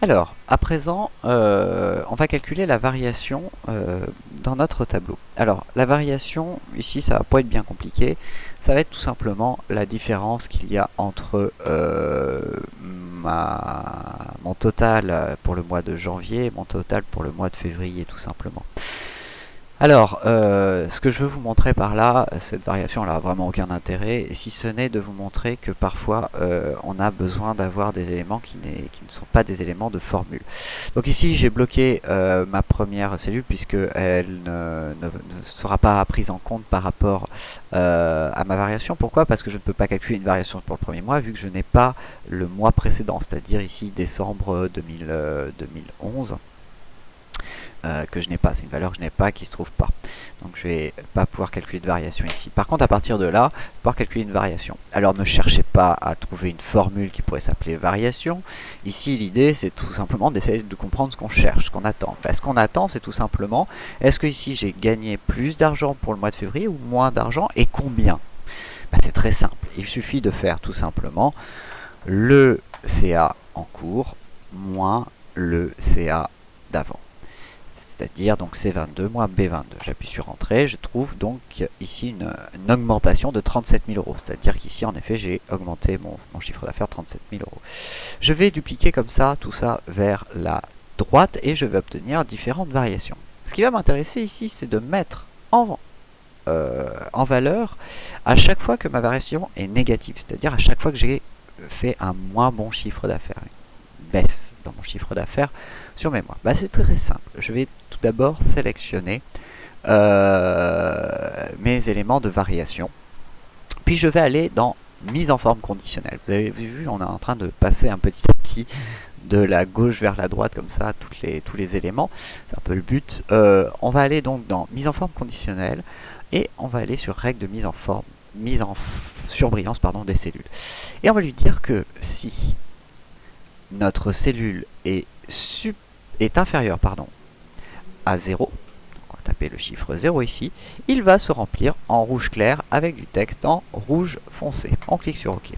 Alors, à présent, on va calculer la variation dans notre tableau. Alors, la variation, ici, ça va pas être bien compliqué. Ça va être tout simplement la différence qu'il y a entre mon total pour le mois de janvier et mon total pour le mois de février, tout simplement. Alors, ce que je veux vous montrer par là, cette variation elle n'a vraiment aucun intérêt, si ce n'est de vous montrer que parfois on a besoin d'avoir des éléments qui ne sont pas des éléments de formule. Donc ici j'ai bloqué ma première cellule puisque elle ne sera pas prise en compte par rapport à ma variation. Pourquoi? Parce que je ne peux pas calculer une variation pour le premier mois vu que je n'ai pas le mois précédent, c'est-à-dire ici décembre 2011. Que je n'ai pas, c'est une valeur que je n'ai pas qui se trouve pas. Donc je vais pas pouvoir calculer de variation ici. Par contre, à partir de là, je vais pouvoir calculer une variation. Alors ne cherchez pas à trouver une formule qui pourrait s'appeler variation. Ici, l'idée, c'est tout simplement d'essayer de comprendre ce qu'on cherche, ce qu'on attend. Ben, ce qu'on attend, c'est tout simplement, est-ce que ici j'ai gagné plus d'argent pour le mois de février ou moins d'argent et combien? Ben, c'est très simple. Il suffit de faire tout simplement le CA en cours moins le CA d'avant. C'est-à-dire donc C22 moins B22. J'appuie sur Entrée, je trouve donc ici une augmentation de 37 000 euros. C'est-à-dire qu'ici, en effet, j'ai augmenté mon chiffre d'affaires 37 000 euros. Je vais dupliquer comme ça, tout ça vers la droite et je vais obtenir différentes variations. Ce qui va m'intéresser ici, c'est de mettre en valeur à chaque fois que ma variation est négative. C'est-à-dire à chaque fois que j'ai fait un moins bon chiffre d'affaires, une baisse dans mon chiffre d'affaires sur mes mois. Bah, c'est très simple. Je vais tout d'abord sélectionner mes éléments de variation. Puis je vais aller dans mise en forme conditionnelle. Vous avez vu, on est en train de passer un petit à petit de la gauche vers la droite comme ça, tous les éléments. C'est un peu le but. On va aller donc dans mise en forme conditionnelle et on va aller sur règle de mise en surbrillance pardon, des cellules. Et on va lui dire que si notre cellule est inférieure à 0, on va taper le chiffre 0 ici, il va se remplir en rouge clair avec du texte en rouge foncé. On clique sur OK.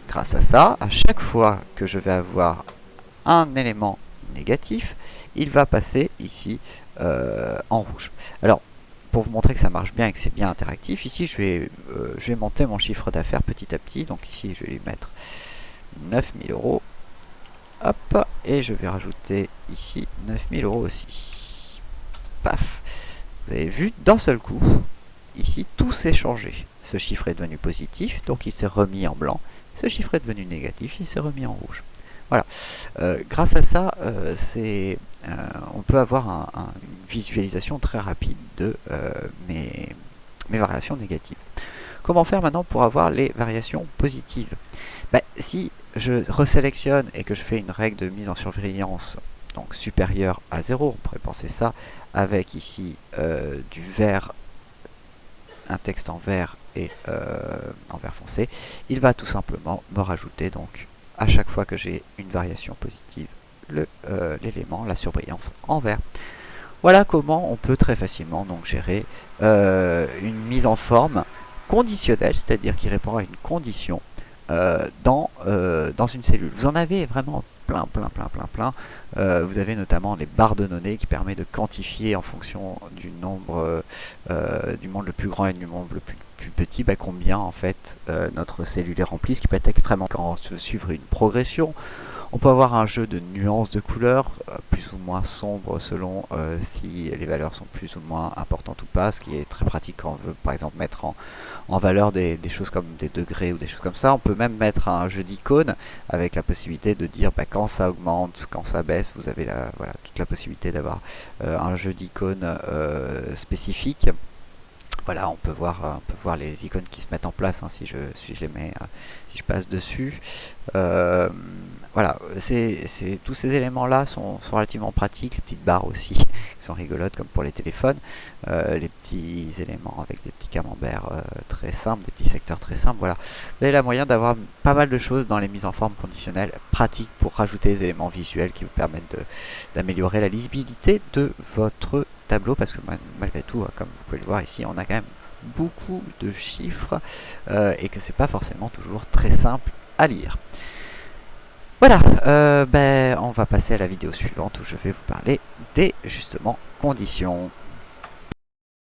Grâce à ça, à chaque fois que je vais avoir un élément négatif, il va passer ici en rouge. Alors, pour vous montrer que ça marche bien et que c'est bien interactif, ici je vais monter mon chiffre d'affaires petit à petit. Donc ici je vais lui mettre 9 000 euros. Hop, et je vais rajouter ici 9 000 euros aussi. Paf. Vous avez vu, d'un seul coup, ici, tout s'est changé. Ce chiffre est devenu positif, donc il s'est remis en blanc. Ce chiffre est devenu négatif, il s'est remis en rouge. Voilà. Grâce à ça, on peut avoir une visualisation très rapide de mes variations négatives. Comment faire maintenant pour avoir les variations positives? Si je resélectionne et que je fais une règle de mise en surveillance donc supérieure à 0, on pourrait penser ça avec ici du vert, un texte en vert et en vert foncé, il va tout simplement me rajouter donc à chaque fois que j'ai une variation positive l'élément, la surbrillance en vert. Voilà comment on peut très facilement donc gérer une mise en forme conditionnelle, c'est-à-dire qui répond à une condition dans une cellule. Vous en avez vraiment plein. Vous avez notamment les barres de données qui permettent de quantifier en fonction du nombre du monde le plus grand et du monde le plus petit, combien en fait notre cellule est remplie, ce qui peut être extrêmement quand suivre une progression. On peut avoir un jeu de nuances de couleurs, plus ou moins sombres selon si les valeurs sont plus ou moins importantes ou pas, ce qui est très pratique quand on veut par exemple mettre en valeur des choses comme des degrés ou des choses comme ça. On peut même mettre un jeu d'icônes avec la possibilité de dire quand ça augmente, quand ça baisse, vous avez toute la possibilité d'avoir un jeu d'icônes spécifique. Voilà, on peut voir les icônes qui se mettent en place si je les mets, si je passe dessus. Voilà, tous ces éléments-là sont relativement pratiques. Les petites barres aussi, qui sont rigolotes comme pour les téléphones. Les petits éléments avec des petits camemberts très simples, des petits secteurs très simples. Voilà, vous avez la moyen d'avoir pas mal de choses dans les mises en forme conditionnelles pratiques pour rajouter des éléments visuels qui vous permettent d'améliorer la lisibilité de votre tableau, parce que malgré tout, comme vous pouvez le voir ici, on a quand même beaucoup de chiffres et que c'est pas forcément toujours très simple à lire. Voilà, va passer à la vidéo suivante où je vais vous parler des justement conditions.